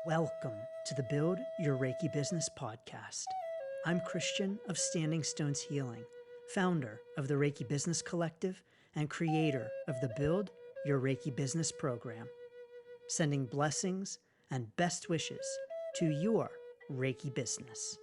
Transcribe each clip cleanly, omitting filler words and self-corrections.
Welcome to the Build Your Reiki Business podcast. I'm Christian of Standing Stones Healing, founder of the Reiki Business Collective and creator of the Build Your Reiki Business program, sending blessings and best wishes to your Reiki business.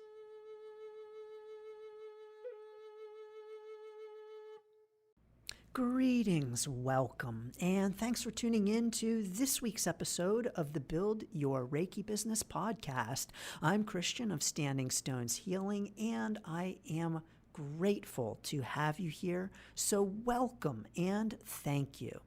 Greetings, welcome, and thanks for tuning in to this week's episode of the Build Your Reiki Business podcast. I'm Christian of Standing Stones Healing, and I am grateful to have you here, so welcome and thank you.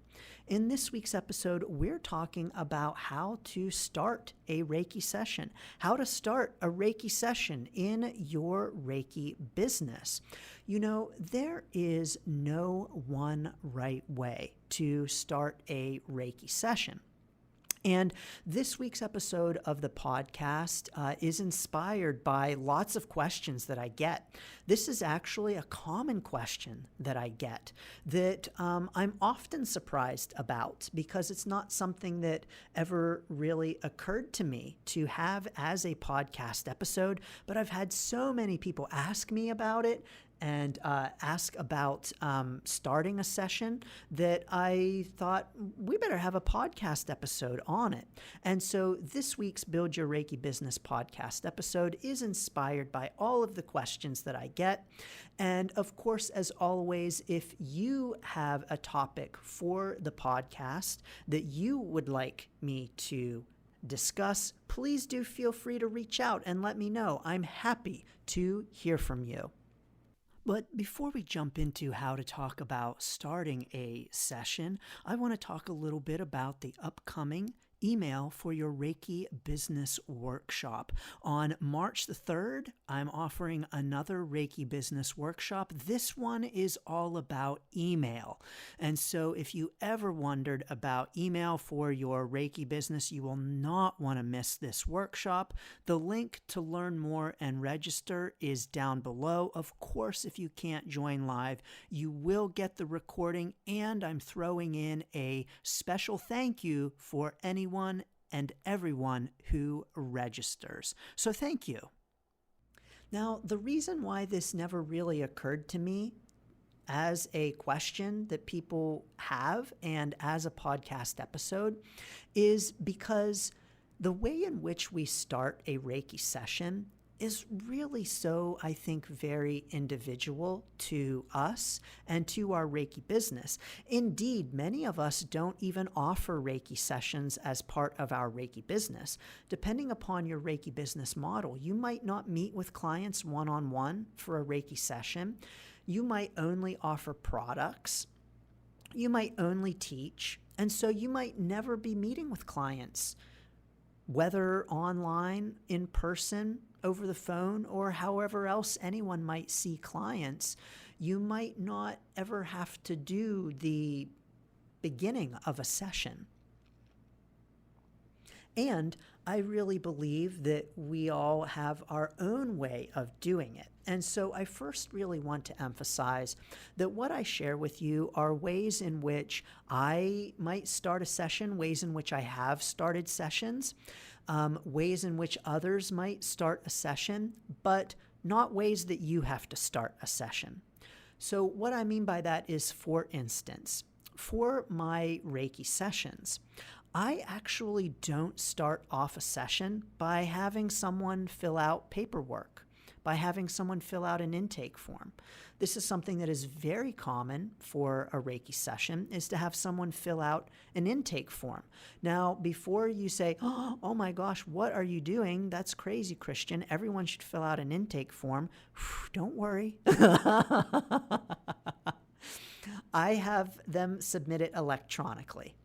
In this week's episode, we're talking about how to start a Reiki session, how to start a Reiki session in your Reiki business. You know, there is no one right way to start a Reiki session. And this week's episode of the podcast is inspired by lots of questions that I get. This is actually a common question that I get that I'm often surprised about because it's not something that ever really occurred to me to have as a podcast episode, but I've had so many people ask me about it and ask about starting a session that I thought we better have a podcast episode on it. And so this week's Build Your Reiki Business podcast episode is inspired by all of the questions that I get. And of course, as always, if you have a topic for the podcast that you would like me to discuss, please do feel free to reach out and let me know. I'm happy to hear from you. But before we jump into how to talk about starting a session, I want to talk a little bit about the upcoming email for your Reiki Business Workshop. On March the 3rd, I'm offering another Reiki Business Workshop. This one is all about email. And so if you ever wondered about email for your Reiki business, you will not want to miss this workshop. The link to learn more and register is down below. Of course, if you can't join live, you will get the recording, and I'm throwing in a special thank you for anyone and everyone who registers. So thank you. Now, the reason why this never really occurred to me as a question that people have and as a podcast episode is because the way in which we start a Reiki session is really so, I think, very individual to us and to our Reiki business. Indeed, many of us don't even offer Reiki sessions as part of our Reiki business. Depending upon your Reiki business model, you might not meet with clients one-on-one for a Reiki session. You might only offer products. You might only teach. And so you might never be meeting with clients, whether online, in person, over the phone, or however else anyone might see clients. You might not ever have to do the beginning of a session. And I really believe that we all have our own way of doing it. And so I first really want to emphasize that what I share with you are ways in which I might start a session, ways in which I have started sessions, ways in which others might start a session, but not ways that you have to start a session. So what I mean by that is, for instance, for my Reiki sessions, I actually don't start off a session by having someone fill out paperwork, by having someone fill out an intake form. This is something that is very common for a Reiki session, is to have someone fill out an intake form. Now, before you say, oh my gosh, what are you doing? That's crazy, Christian. Everyone should fill out an intake form. Don't worry. I have them submit it electronically.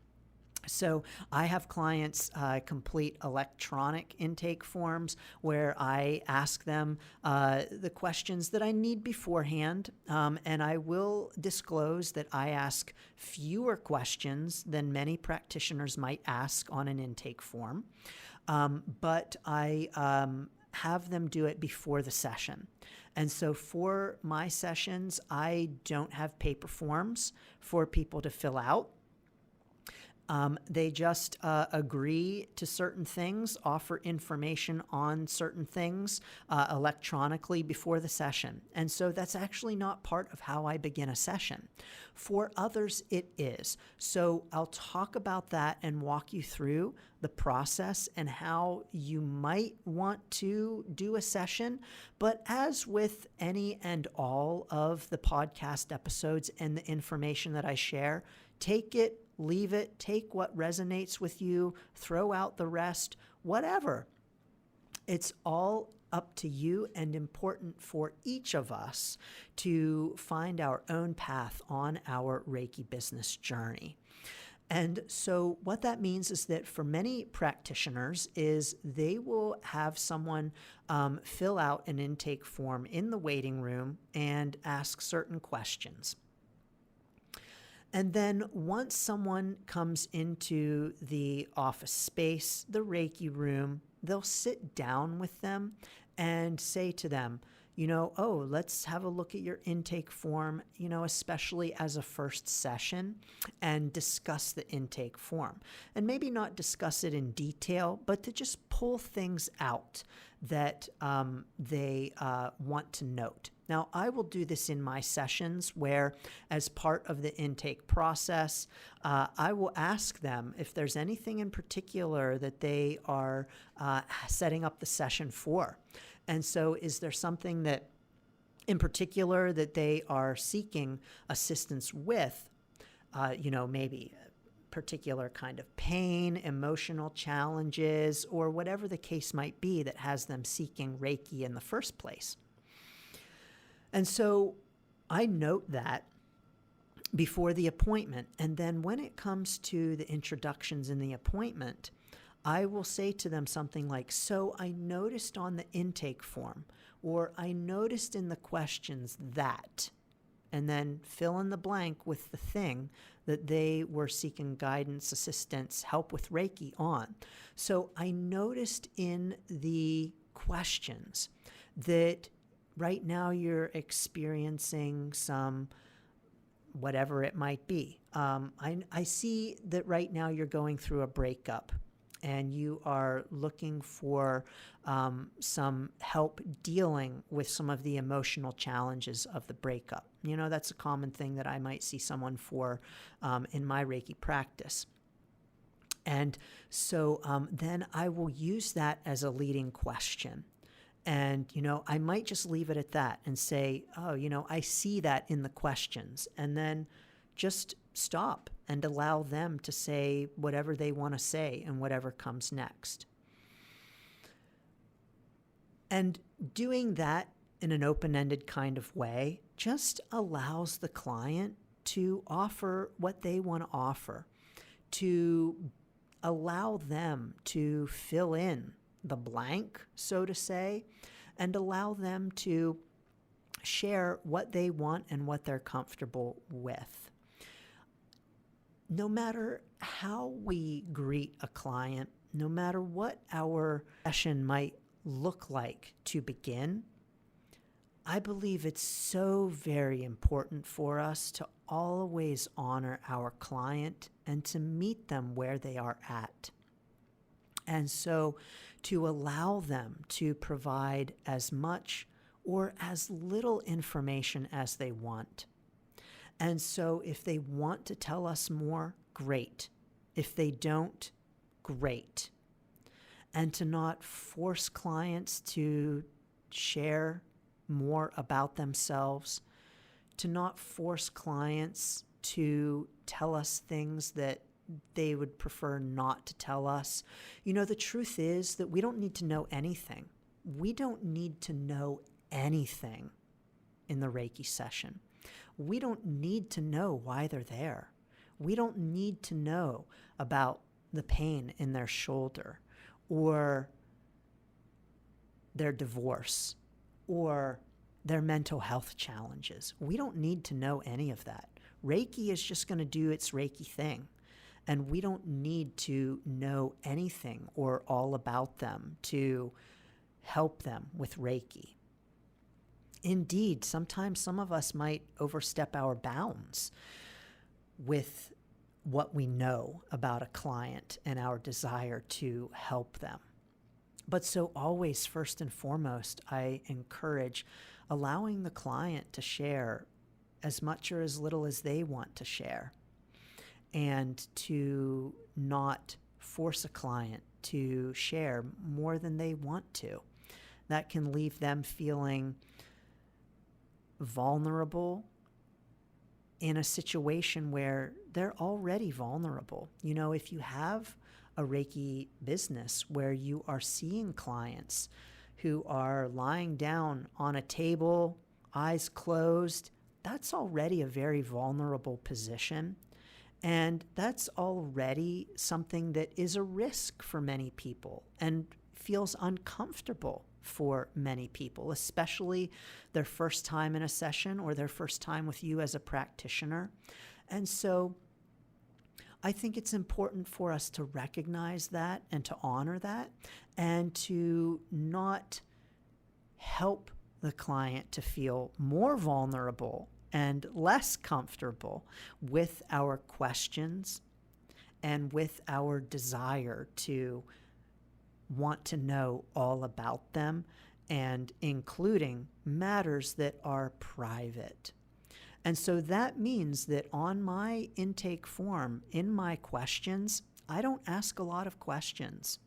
So I have clients complete electronic intake forms where I ask them the questions that I need beforehand, and I will disclose that I ask fewer questions than many practitioners might ask on an intake form, but I have them do it before the session. And so for my sessions, I don't have paper forms for people to fill out. They just agree to certain things, offer information on certain things electronically before the session. And so that's actually not part of how I begin a session. For others, it is. So I'll talk about that and walk you through the process and how you might want to do a session. But as with any and all of the podcast episodes and the information that I share, take it, leave it, take what resonates with you, throw out the rest, whatever. It's all up to you and important for each of us to find our own path on our Reiki business journey. And so what that means is that for many practitioners is they will have someone fill out an intake form in the waiting room and ask certain questions. And then once someone comes into the office space, the Reiki room, they'll sit down with them and say to them, oh, let's have a look at your intake form, especially as a first session, and discuss the intake form. And maybe not discuss it in detail, but to just pull things out that they want to note. Now, I will do this in my sessions where, as part of the intake process, I will ask them if there's anything in particular that they are setting up the session for. And so is there something that in particular that they are seeking assistance with, maybe a particular kind of pain, emotional challenges, or whatever the case might be that has them seeking Reiki in the first place. And so I note that before the appointment. And then when it comes to the introductions in the appointment, I will say to them something like, so I noticed on the intake form, or I noticed in the questions that, and then fill in the blank with the thing that they were seeking guidance, assistance, help with Reiki on. So I noticed in the questions that right now you're experiencing some whatever it might be. I see that right now you're going through a breakup and you are looking for some help dealing with some of the emotional challenges of the breakup. That's a common thing that I might see someone for in my Reiki practice. And so then I will use that as a leading question. And, I might just leave it at that and say, oh, I see that in the questions, and then just stop and allow them to say whatever they want to say and whatever comes next. And doing that in an open-ended kind of way just allows the client to offer what they want to offer, to allow them to fill in the blank, so to say, and allow them to share what they want and what they're comfortable with. No matter how we greet a client, no matter what our session might look like to begin, I believe it's so very important for us to always honor our client and to meet them where they are at. And so to allow them to provide as much or as little information as they want. And so if they want to tell us more, great. If they don't, great. And to not force clients to share more about themselves, to not force clients to tell us things that they would prefer not to tell us. The truth is that we don't need to know anything. We don't need to know anything in the Reiki session. We don't need to know why they're there. We don't need to know about the pain in their shoulder or their divorce or their mental health challenges. We don't need to know any of that. Reiki is just going to do its Reiki thing. And we don't need to know anything or all about them to help them with Reiki. Indeed, sometimes some of us might overstep our bounds with what we know about a client and our desire to help them. But so always, first and foremost, I encourage allowing the client to share as much or as little as they want to share, and to not force a client to share more than they want to. That can leave them feeling vulnerable in a situation where they're already vulnerable. You know, if you have a Reiki business where you are seeing clients who are lying down on a table, eyes closed, that's already a very vulnerable position. And that's already something that is a risk for many people and feels uncomfortable for many people, especially their first time in a session or their first time with you as a practitioner. And so I think it's important for us to recognize that and to honor that, and to not help the client to feel more vulnerable and less comfortable with our questions and with our desire to want to know all about them, and including matters that are private. And so that means that on my intake form, in my questions, I don't ask a lot of questions,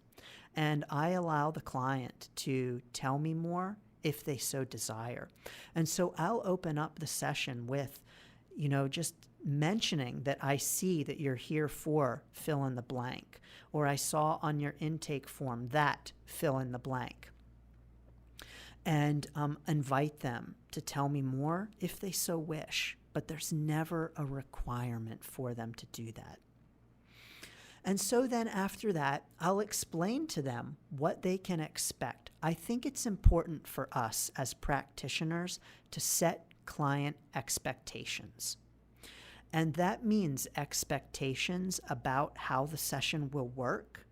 and I allow the client to tell me more if they so desire. And so I'll open up the session with, just mentioning that I see that you're here for fill in the blank, or I saw on your intake form that fill in the blank, and invite them to tell me more if they so wish. But there's never a requirement for them to do that. And so then after that, I'll explain to them what they can expect. I think it's important for us as practitioners to set client expectations. And that means expectations about how the session will work,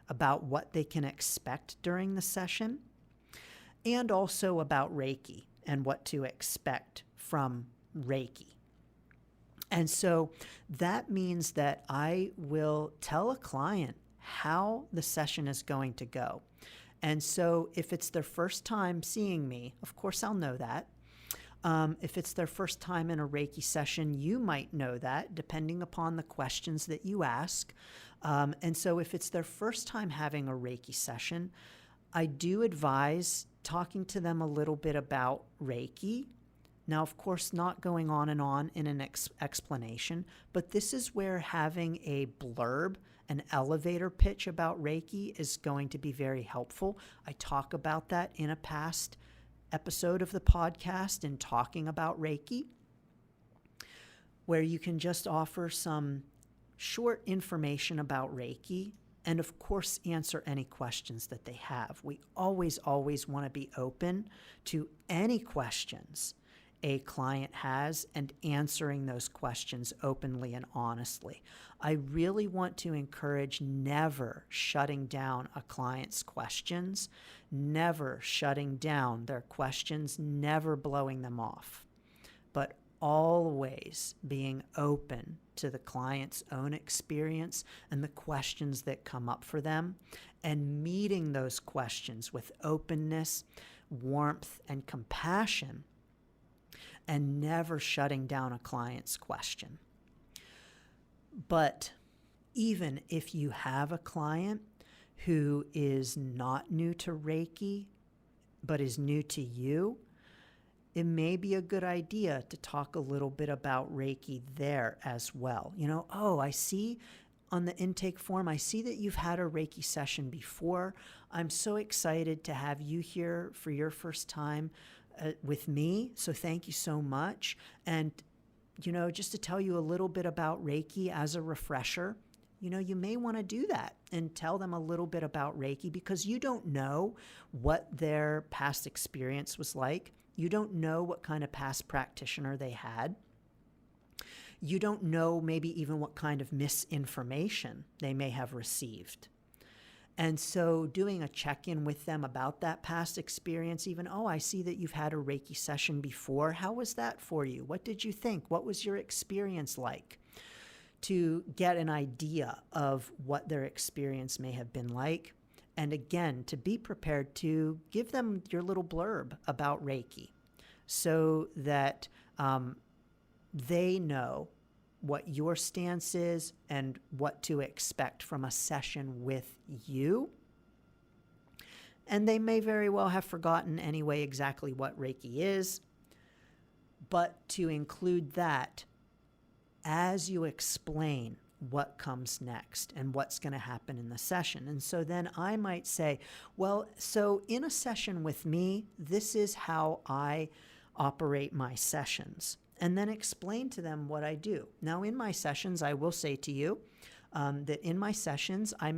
about what they can expect during the session, and also about Reiki and what to expect from Reiki. And so that means that I will tell a client how the session is going to go. And so if it's their first time seeing me, of course I'll know that. If it's their first time in a Reiki session, you might know that, depending upon the questions that you ask. And so if it's their first time having a Reiki session, I do advise talking to them a little bit about Reiki. Now, of course, not going on in an explanation, but this is where having a blurb, an elevator pitch about Reiki is going to be very helpful. I talk about that in a past episode of the podcast in talking about Reiki, where you can just offer some short information about Reiki and, of course, answer any questions that they have. We always want to be open to any questions a client has and answering those questions openly and honestly. I really want to encourage never shutting down a client's questions, never shutting down their questions, never blowing them off, but always being open to the client's own experience and the questions that come up for them, and meeting those questions with openness, warmth, and compassion, and never shutting down a client's question. But even if you have a client who is not new to Reiki, but is new to you, it may be a good idea to talk a little bit about Reiki there as well. I see on the intake form, I see that you've had a Reiki session before. I'm so excited to have you here for your first time with me. So thank you so much. And, just to tell you a little bit about Reiki as a refresher, you may want to do that and tell them a little bit about Reiki, because you don't know what their past experience was like. You don't know what kind of past practitioner they had. You don't know maybe even what kind of misinformation they may have received. And so doing a check-in with them about that past experience, even, I see that you've had a Reiki session before. How was that for you? What did you think? What was your experience like? to get an idea of what their experience may have been like. And again, to be prepared to give them your little blurb about Reiki so that they know what your stance is and what to expect from a session with you. And they may very well have forgotten anyway exactly what Reiki is, but to include that as you explain what comes next and what's going to happen in the session. And so then I might say, well, so in a session with me, this is how I operate my sessions, and then explain to them what I do. Now, in my sessions, I will say to you that in my sessions, I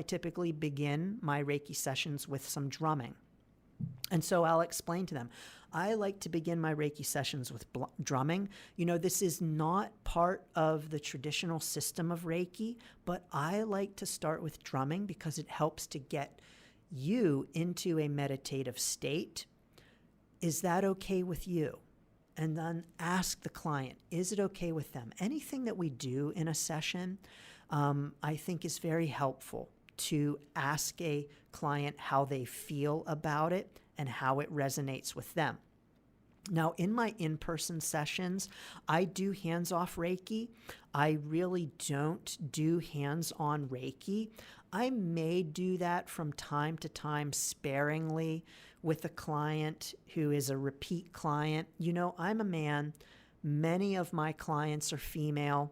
typically begin my Reiki sessions with some drumming. And so I'll explain to them, I like to begin my Reiki sessions with drumming. This is not part of the traditional system of Reiki, but I like to start with drumming because it helps to get you into a meditative state. Is that okay with you? And then ask the client, is it okay with them? Anything that we do in a session, I think is very helpful to ask a client how they feel about it and how it resonates with them. Now, in my in-person sessions, I do hands-off Reiki. I really don't do hands-on Reiki. I may do that from time to time sparingly with a client who is a repeat client. I'm a man. Many of my clients are female,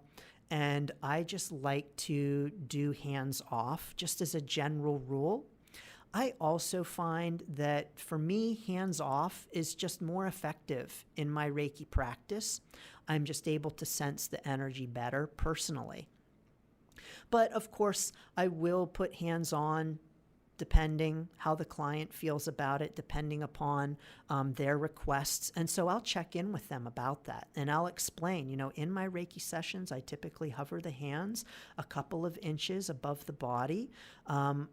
and I just like to do hands-off just as a general rule. I also find that for me, hands-off is just more effective in my Reiki practice. I'm just able to sense the energy better personally. But of course, I will put hands-on depending how the client feels about it, depending upon their requests. And so I'll check in with them about that. And I'll explain, in my Reiki sessions, I typically hover the hands a couple of inches above the body. And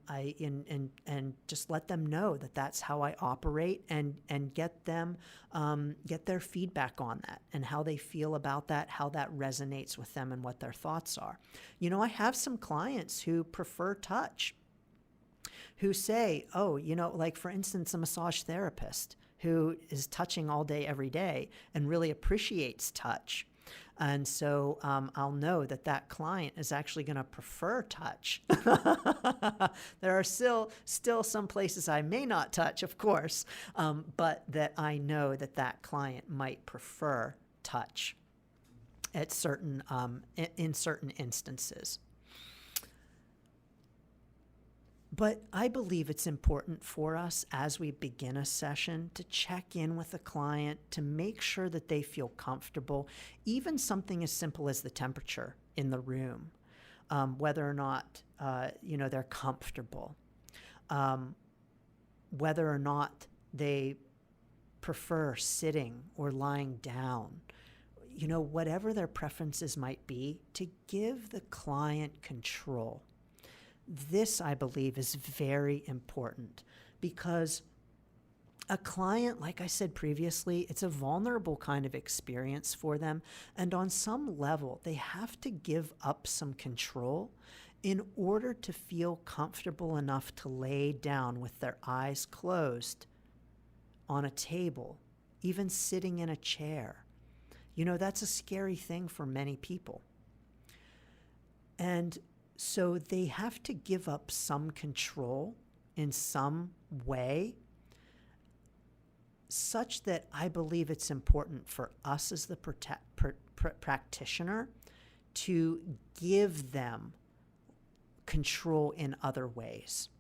just let them know that that's how I operate, and get them, get their feedback on that and how they feel about that, how that resonates with them and what their thoughts are. I have some clients who prefer touch, who say, like for instance, a massage therapist who is touching all day, every day, and really appreciates touch. And so I'll know that client is actually going to prefer touch. There are still some places I may not touch, of course, but that I know that client might prefer touch at in certain instances. But I believe it's important for us as we begin a session to check in with the client to make sure that they feel comfortable, even something as simple as the temperature in the room, whether or not they're comfortable, whether or not they prefer sitting or lying down, whatever their preferences might be, to give the client control. This, I believe, is very important because a client, like I said previously, it's a vulnerable kind of experience for them. And on some level, they have to give up some control in order to feel comfortable enough to lay down with their eyes closed on a table, even sitting in a chair. That's a scary thing for many people. And so they have to give up some control in some way, such that I believe it's important for us as the practitioner to give them control in other ways.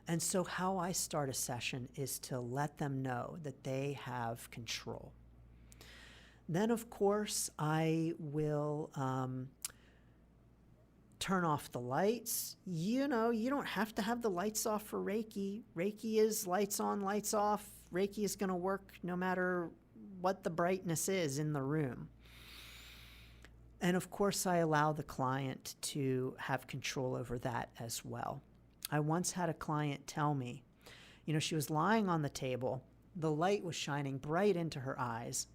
And so how I start a session is to let them know that they have control. Then, of course, I will turn off the lights. You don't have to have the lights off for Reiki. Reiki is lights on, lights off. Reiki is going to work no matter what the brightness is in the room. And of course, I allow the client to have control over that as well. I once had a client tell me, she was lying on the table. The light was shining bright into her eyes.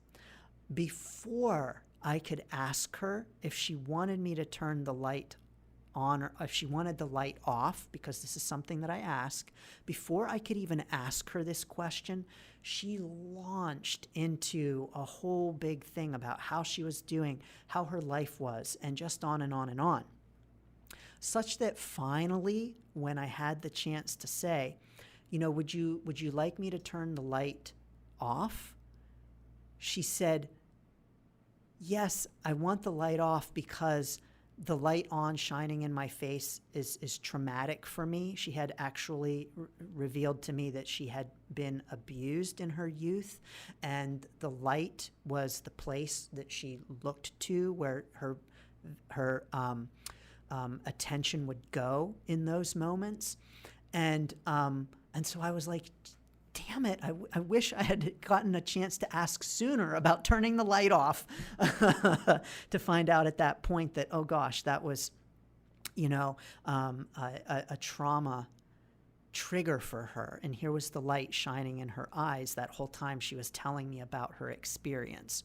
Before I could ask her if she wanted me to turn the light on or if she wanted the light off, because this is something that I ask. Before I could even ask her this question, she launched into a whole big thing about how she was doing, how her life was, and just on and on and on. Such that finally, when I had the chance to say, would you like me to turn the light off? She said, yes, I want the light off because the light on shining in my face is traumatic for me. She had actually revealed to me that she had been abused in her youth, and the light was the place that she looked to where her attention would go in those moments. And so I was like, damn it, I wish I had gotten a chance to ask sooner about turning the light off to find out at that point that, oh gosh, that was, a trauma trigger for her. And here was the light shining in her eyes that whole time she was telling me about her experience.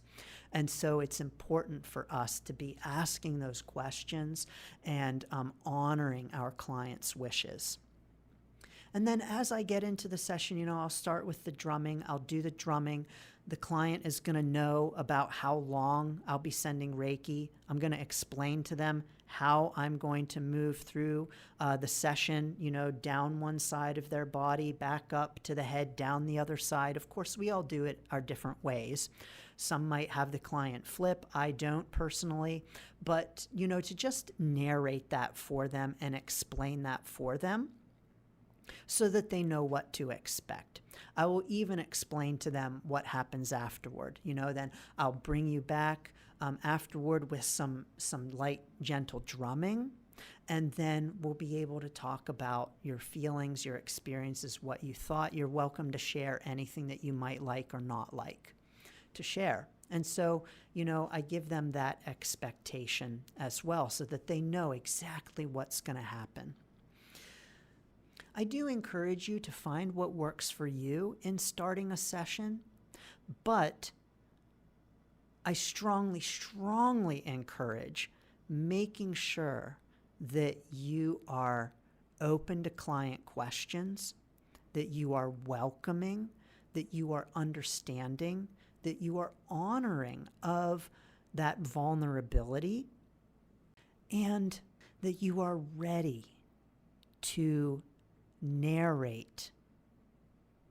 And so it's important for us to be asking those questions and honoring our clients' wishes. And then as I get into the session, I'll start with the drumming. I'll do the drumming. The client is going to know about how long I'll be sending Reiki. I'm going to explain to them how I'm going to move through the session, down one side of their body, back up to the head, down the other side. Of course, we all do it our different ways. Some might have the client flip. I don't personally. But, to just narrate that for them and explain that for them, so that they know what to expect. I will even explain to them what happens afterward. Then I'll bring you back afterward with some light, gentle drumming, and then we'll be able to talk about your feelings, your experiences, what you thought. You're welcome to share anything that you might like or not like to share. And so, I give them that expectation as well so that they know exactly what's going to happen. I do encourage you to find what works for you in starting a session, but I strongly, strongly encourage making sure that you are open to client questions, that you are welcoming, that you are understanding, that you are honoring of that vulnerability, and that you are ready to narrate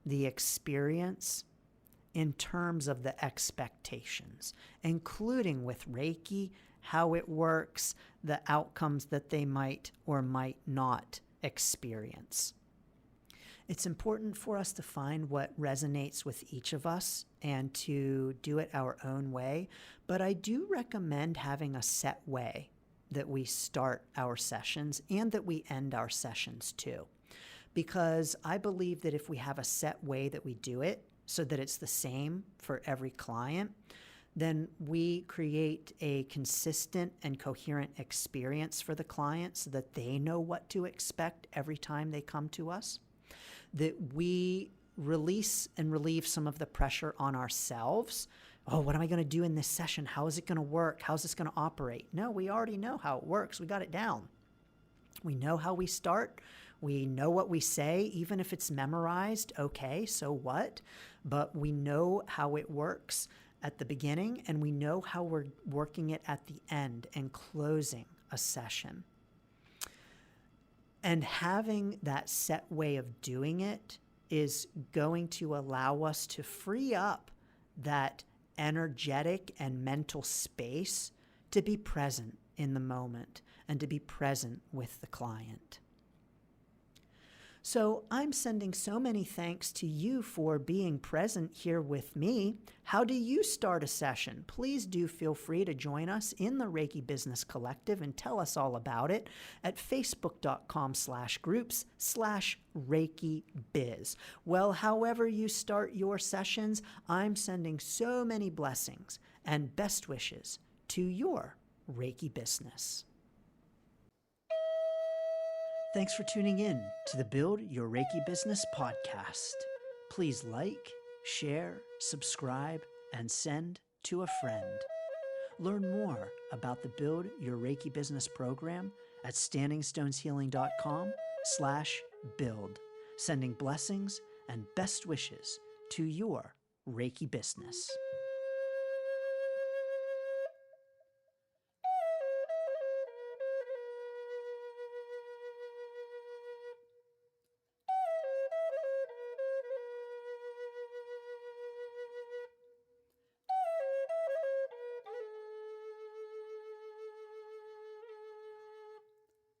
the experience in terms of the expectations, including with Reiki, how it works, the outcomes that they might or might not experience. It's important for us to find what resonates with each of us and to do it our own way, but I do recommend having a set way that we start our sessions and that we end our sessions too. Because I believe that if we have a set way that we do it so that it's the same for every client, then we create a consistent and coherent experience for the client so that they know what to expect every time they come to us, that we release and relieve some of the pressure on ourselves. Oh, what am I going to do in this session? How is it going to work? How's this going to operate? No, we already know how it works. We got it down. We know how we start. We know what we say, even if it's memorized. Okay, so what? But we know how it works at the beginning, and we know how we're working it at the end and closing a session. And having that set way of doing it is going to allow us to free up that energetic and mental space to be present in the moment and to be present with the client. So I'm sending so many thanks to you for being present here with me. How do you start a session? Please do feel free to join us in the Reiki Business Collective and tell us all about it at facebook.com/groups/ReikiBiz. Well, however you start your sessions, I'm sending so many blessings and best wishes to your Reiki business. Thanks for tuning in to the Build Your Reiki Business podcast. Please like, share, subscribe, and send to a friend. Learn more about the Build Your Reiki Business program at standingstoneshealing.com/build. Sending blessings and best wishes to your Reiki business.